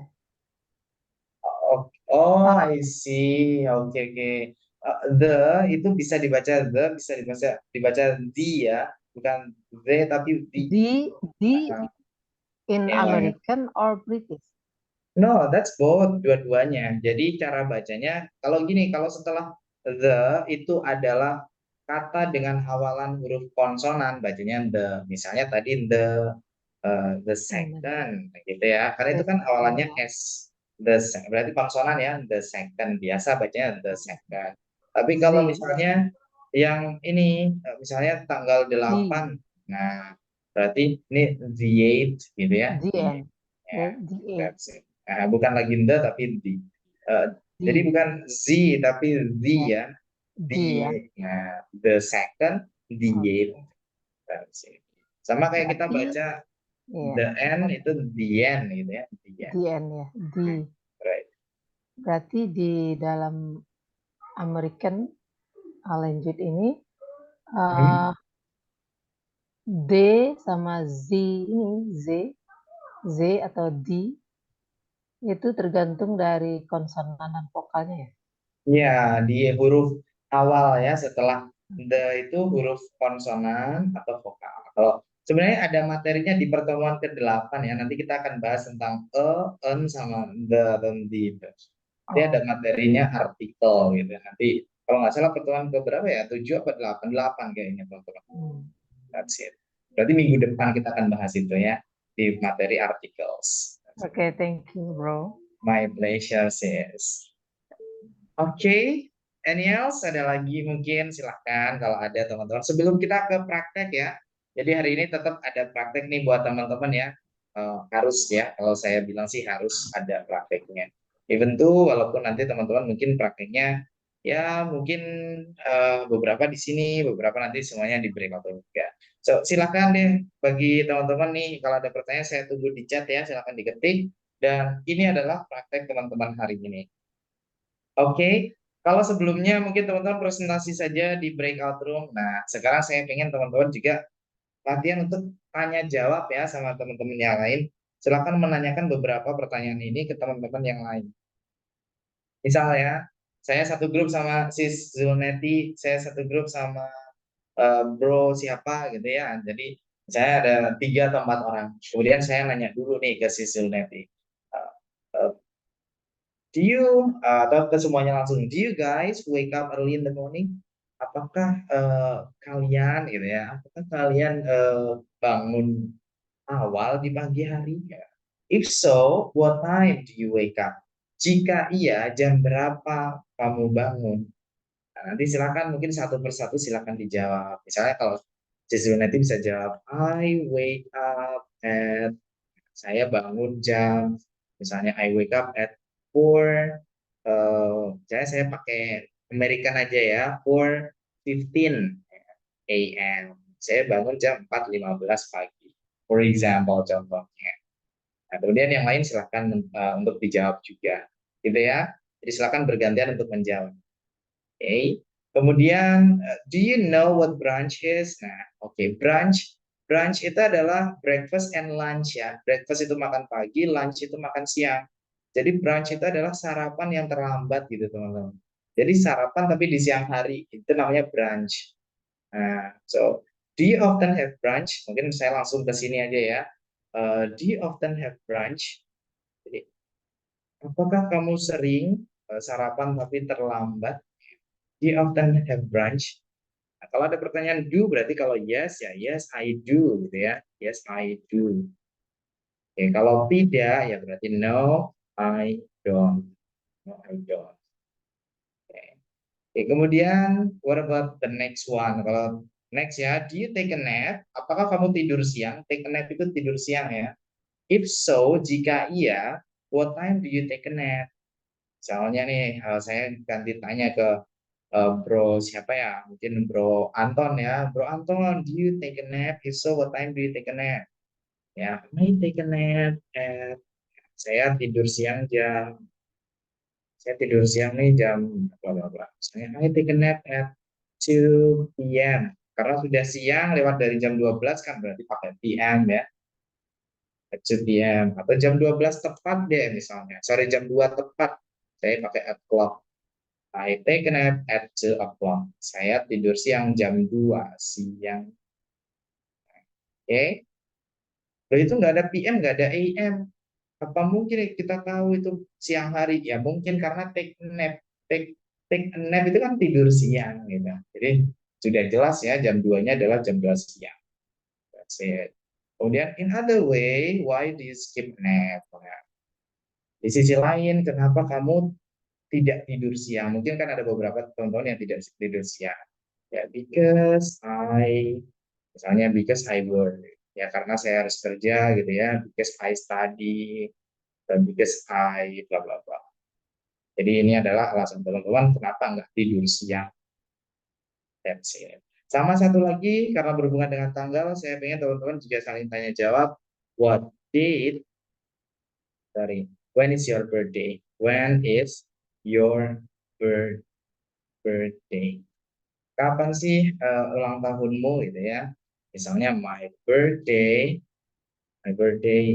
Oh, Ah, I see. Oke, oke. The itu bisa dibaca bisa dibaca the ya, bukan they tapi the. the Uh, in ya. American or British? No, that's both, dua-duanya. Jadi cara bacanya, kalau gini, kalau setelah the itu adalah kata dengan hafalan huruf konsonan, bacanya the. Misalnya tadi the second, gitu ya. Karena itu kan awalannya S. Berarti konsonan ya, the second. Biasa bacanya the second. Tapi kalau The misalnya yang ini, misalnya tanggal 8, nah berarti ini the 8 gitu ya. the end. Ya, The eight. that's it. Bukan lagi the tapi the. Jadi The bukan Z tapi the ya. the ya. The second, the Oke. eighth. That's it. Sama kayak kita Berarti baca ya, the end itu the end gitu ya. The end. the end ya. The. Right. Berarti di dalam American lanjut ini D sama Z ini Z atau D itu tergantung dari konsonan dan vokalnya ya. Ya, di huruf awal ya, setelah the itu huruf konsonan atau vokal. Kalau sebenarnya ada materinya di pertemuan ke-8 ya, nanti kita akan bahas tentang en sama the dan the. Nanti ada materinya artikel gitu. Nanti kalau nggak salah pertemuan ke berapa ya? 7 apa 8? 8 kayaknya teman-teman. That's it. Berarti minggu depan kita akan bahas itu ya di materi articles. Oke, thank you, bro. My pleasure, sis. Oke, any else? Ada lagi mungkin silahkan kalau ada teman-teman. Sebelum kita ke praktek ya. Jadi hari ini tetap ada praktek nih buat teman-teman ya. Harus ya, kalau saya bilang sih harus ada prakteknya. Even tuh walaupun nanti teman-teman mungkin prakteknya ya mungkin beberapa di sini, beberapa nanti semuanya di breakout juga. So, silahkan deh bagi teman-teman nih kalau ada pertanyaan saya tunggu di chat ya, silahkan diketik. Dan ini adalah praktek teman-teman hari ini. Oke, kalau sebelumnya mungkin teman-teman presentasi saja di breakout room. Nah, sekarang saya ingin teman-teman juga latihan untuk tanya jawab ya sama teman-teman yang lain. Silakan menanyakan beberapa pertanyaan ini ke teman-teman yang lain. Misalnya, saya satu grup sama Sis Zulneti, saya satu grup sama bro siapa gitu ya. Jadi saya ada 3 atau 4 orang. Kemudian saya nanya dulu nih ke Sis Zulneti. Do you atau ke semuanya langsung, do you guys wake up early in the morning? Apakah kalian gitu ya? Apakah kalian bangun awal di pagi hari? If so, what time do you wake up? Jika iya, jam berapa kamu bangun? Nah, nanti silakan mungkin satu persatu silakan dijawab. Misalnya kalau Cici nanti bisa jawab, I wake up at, saya bangun jam, misalnya I wake up at 4, saya pakai American aja ya, 4:15 a.m. Saya bangun jam 4:15 pagi, for example contohnya. Nah, kemudian yang lain silahkan untuk dijawab juga, gitu ya. Jadi silahkan bergantian untuk menjawab. Okay. Kemudian, do you know what brunch is? Nah, oke, brunch itu adalah breakfast and lunch ya. Breakfast itu makan pagi, lunch itu makan siang. Jadi brunch itu adalah sarapan yang terlambat gitu teman-teman. Jadi sarapan tapi di siang hari, itu namanya brunch. Nah, so do you often have brunch? Mungkin saya langsung ke sini aja ya. Do you often have brunch? Jadi, apakah kamu sering sarapan tapi terlambat? Do you often have brunch? Nah, kalau ada pertanyaan do, berarti kalau yes, ya yes, I do, gitu ya. Yes, I do. Oke, kalau tidak, ya berarti no, I don't. No, I don't. Oke, kemudian, what about the next one? Kalau next ya, do you take a nap? Apakah kamu tidur siang? Take a nap itu tidur siang ya. If so, jika iya, what time do you take a nap? Misalnya nih, saya ganti tanya ke Bro siapa ya? Mungkin Bro Anton ya. Bro Anton, do you take a nap? If so, what time do you take a nap? Ya, I take a nap at saya tidur siang nih jam bla bla bla. I take a nap at 2 p.m. Karena sudah siang lewat dari jam 12 kan berarti pakai PM ya. At 2 p.m. atau jam 12 tepat deh misalnya. Sorry, jam 2 tepat. Saya pakai at clock. I take a nap at 2 o'clock. Saya tidur siang jam 2 siang. Oke. Loh, itu nggak ada PM, nggak ada AM. Apa mungkin kita tahu itu siang hari? Ya mungkin karena take nap. Take a nap itu kan tidur siang gitu. Jadi sudah jelas ya jam 2-nya adalah jam 2 siang. That's it. Kemudian in other way, why do you skip nap? Nah, di sisi lain, kenapa kamu tidak tidur siang? Mungkin kan ada beberapa teman-teman yang tidak tidur siang. Ya, because I work. Ya, karena saya harus kerja gitu ya. Because I study. Dan because I bla bla bla. Jadi ini adalah alasan teman-teman kenapa nggak tidur siang. That's it. Sama satu lagi, karena berhubungan dengan tanggal, saya pengen teman-teman juga saling tanya jawab. What date? Sorry. When is your birthday? When is your birthday? Kapan sih ulang tahunmu gitu ya? Misalnya my birthday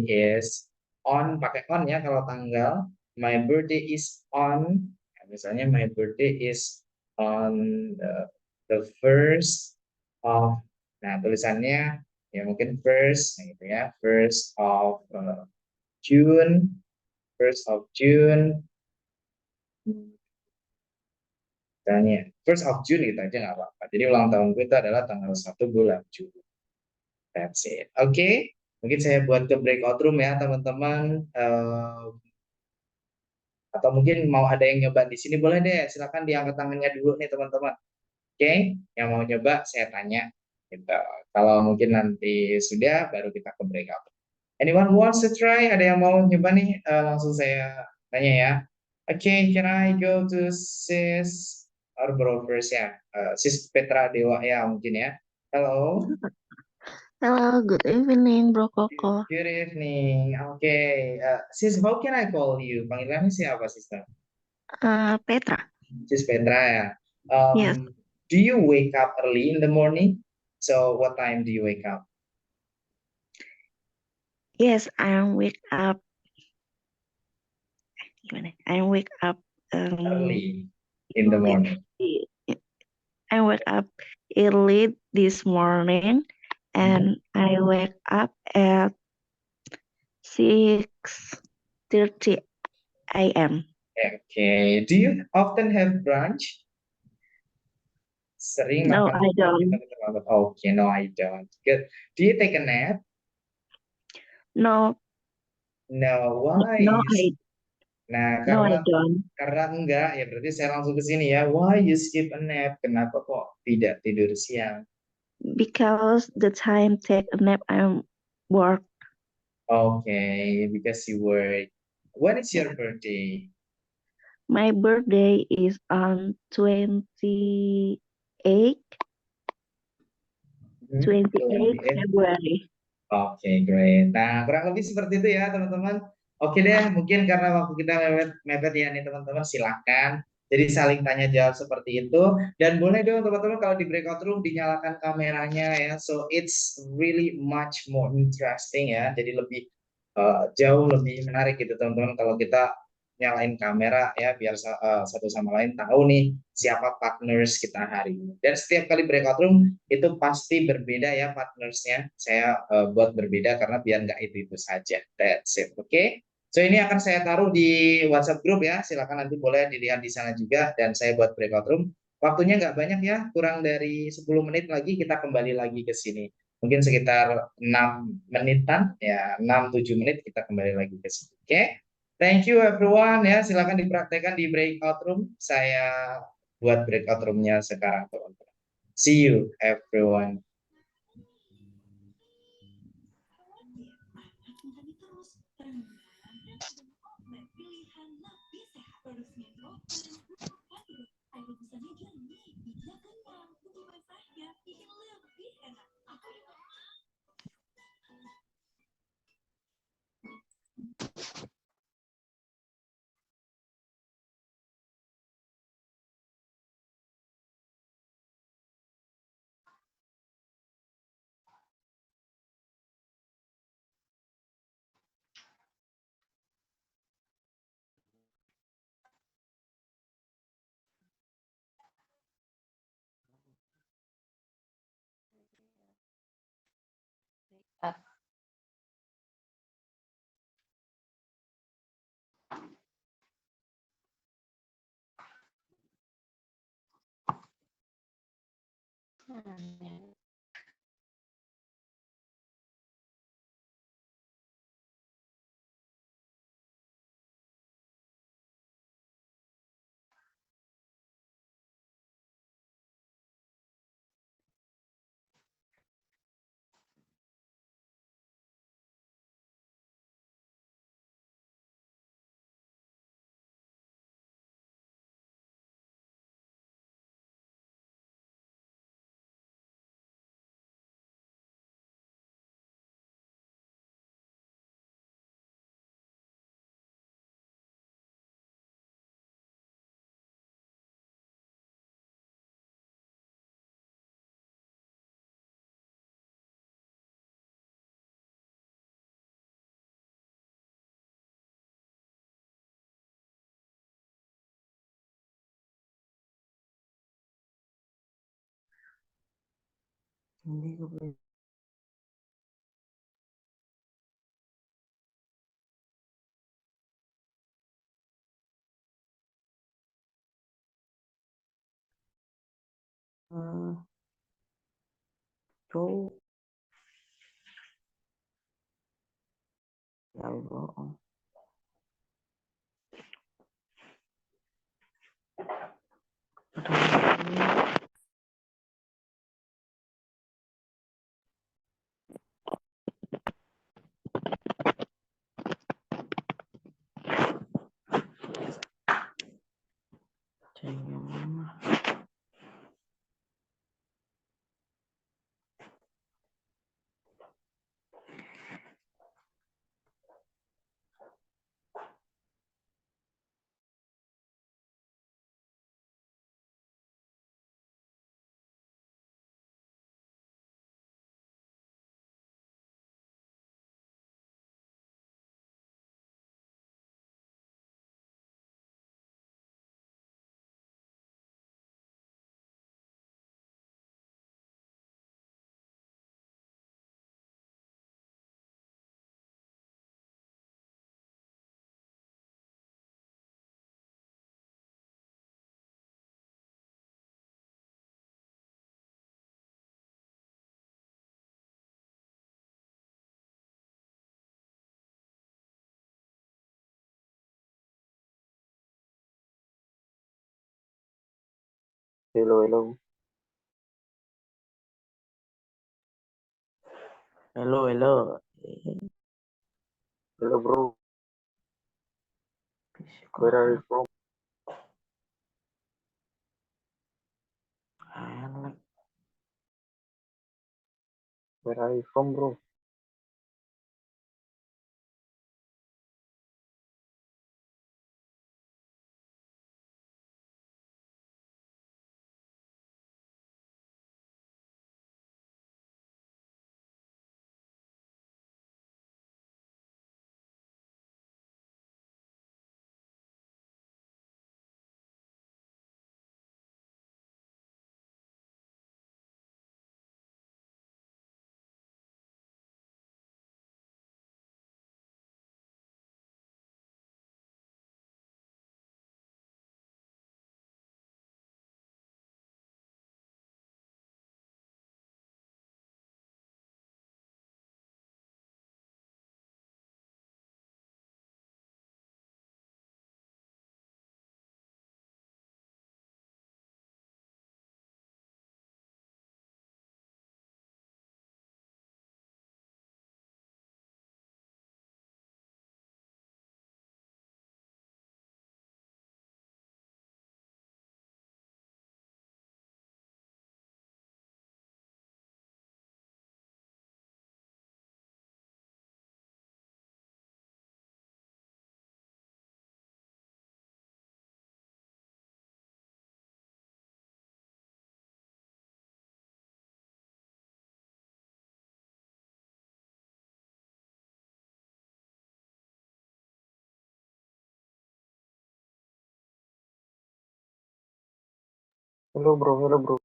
is on, pakai on ya kalau tanggal. My birthday is on, misalnya my birthday is on the first of, nah tulisannya ya mungkin first gitu ya, first of June, first of June, misalnya first of June gitu aja nggak apa-apa. Jadi ulang tahun itu adalah tanggal 1 bulan Juni. That's it. Oke, mungkin saya buat ke breakout room ya teman-teman. Atau mungkin mau ada yang nyoba di sini boleh deh. Silakan diangkat tangannya dulu nih teman-teman. Oke, yang mau nyoba saya tanya. Gitu. Kalau mungkin nanti sudah, baru kita ke breakout. Anyone wants to try? Ada yang mau nyoba nih? Langsung saya tanya ya. Oke, can I go to Sis or Bro first ya? Sis Petra Dewa ya mungkin ya. Halo. Hello, good evening, Bro Koko. Good evening. Oke, Sis, how can I call you? Panggilannya siapa, Sister? Petra. Sis Petra ya. Yes. Do you wake up early in the morning? So, what time do you wake up? Yes, I wake up. I wake up Early in the morning. I wake up early this morning, and I wake up at 6:30 a.m. Okay. Do you often have brunch? Sering No, makan I don't. Okay, no, I don't. Good. Do you take a nap? No, No, why? Nah, no, I don't. karena enggak, ya berarti saya langsung ke sini ya. Why you skip a nap? Kenapa kok tidak tidur siang? Because the time take a nap, I work. Okay, because you work. When is your birthday? My birthday is on 28 February. Oke, great. Nah, kurang lebih seperti itu ya, teman-teman. Oke deh, mungkin karena waktu kita mepet ya nih, teman-teman, silakan. Jadi saling tanya jawab seperti itu. Dan boleh dong, teman-teman, kalau di breakout room dinyalakan kameranya ya. So, it's really much more interesting ya. Jadi lebih jauh lebih menarik gitu, teman-teman, kalau kita nyalain kamera ya, biar satu sama lain tahu nih siapa partners kita hari ini. Dan setiap kali breakout room itu pasti berbeda ya partnersnya. Saya buat berbeda karena biar nggak itu saja. That's it. Oke. So ini akan saya taruh di WhatsApp group ya. Silakan nanti boleh dilihat di sana juga. Dan saya buat breakout room. Waktunya nggak banyak ya. Kurang dari 10 menit lagi kita kembali lagi ke sini. Mungkin sekitar 6 menitan ya, 6-7 menit kita kembali lagi ke sini. Oke. Thank you everyone ya. Silakan dipraktekkan di breakout room. Saya buat breakout roomnya sekarang teman-teman. See you everyone. Chú dạy bro. Hello, hello. Hello, hello. Hello, bro. Where are you from? Where are you from, bro? Hello, bro. Hello, bro.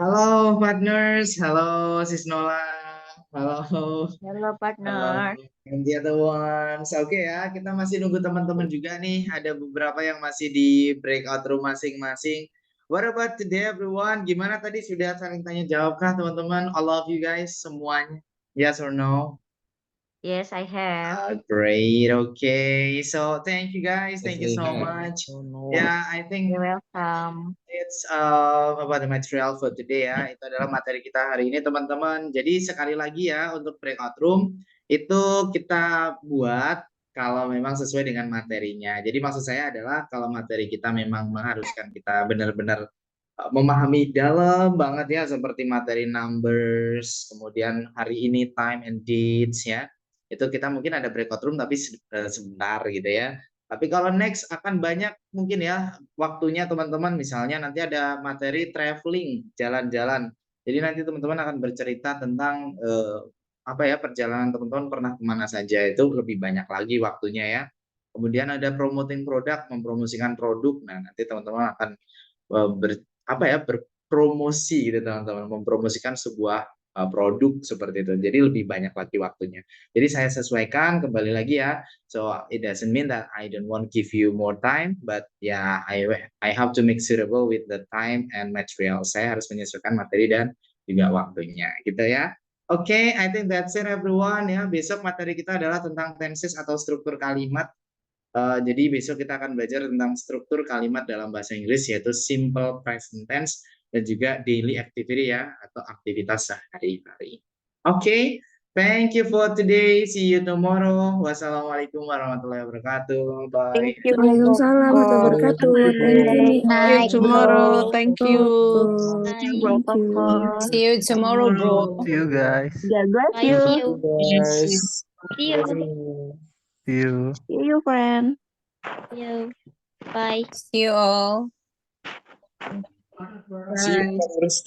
Halo partners, halo Sis Nola, halo, Hello, halo partner. and the other ones. Oke ya, kita masih nunggu teman-teman juga nih. Ada beberapa yang masih di breakout room masing-masing. What about today everyone? Gimana tadi sudah saling tanya jawab kah teman-teman? All of you guys semuanya? Yes or no? Yes, I have. Great. Okay. So thank you guys. Thank you Yes, so I have. much. Oh no. Yeah, I think You're welcome. it's about the material for today ya. Itu adalah materi kita hari ini teman-teman. Jadi sekali lagi ya untuk breakout room itu kita buat kalau memang sesuai dengan materinya. Jadi maksud saya adalah kalau materi kita memang mengharuskan kita benar-benar memahami dalam banget ya seperti materi numbers, kemudian hari ini time and dates ya. Itu kita mungkin ada breakout room tapi sebentar gitu ya. Tapi kalau next akan banyak mungkin ya waktunya teman-teman, misalnya nanti ada materi traveling, jalan-jalan. Jadi nanti teman-teman akan bercerita tentang apa ya perjalanan teman-teman pernah kemana saja, itu lebih banyak lagi waktunya ya. Kemudian ada promoting produk, mempromosikan produk. Nah, nanti teman-teman akan berpromosi gitu teman-teman, mempromosikan sebuah produk seperti itu. Jadi lebih banyak lagi waktunya. Jadi saya sesuaikan kembali lagi ya. So it doesn't mean that I don't want to give you more time, but yeah, I have to make suitable with the time and material. Saya harus menyesuaikan materi dan juga waktunya, gitu ya. Oke, I think that's it everyone ya. Besok materi kita adalah tentang tenses atau struktur kalimat. Jadi besok kita akan belajar tentang struktur kalimat dalam bahasa Inggris, yaitu simple present tense dan juga daily activity ya, atau aktivitas sehari-hari. Oke, thank you for today. See you tomorrow. Wassalamualaikum warahmatullahi wabarakatuh. Bye. Thank you, Waalaikumsalam warahmatullahi Bro. wabarakatuh. Thank you, Good Nika. See you night, tomorrow. bro. Thank you. Bye. Bro Thank you. Koko. See you tomorrow, bro. See you guys. God bless Bye. you. See you. Guys. See you. See you. See you, friend. See you. Bye. See you all. See you, partners.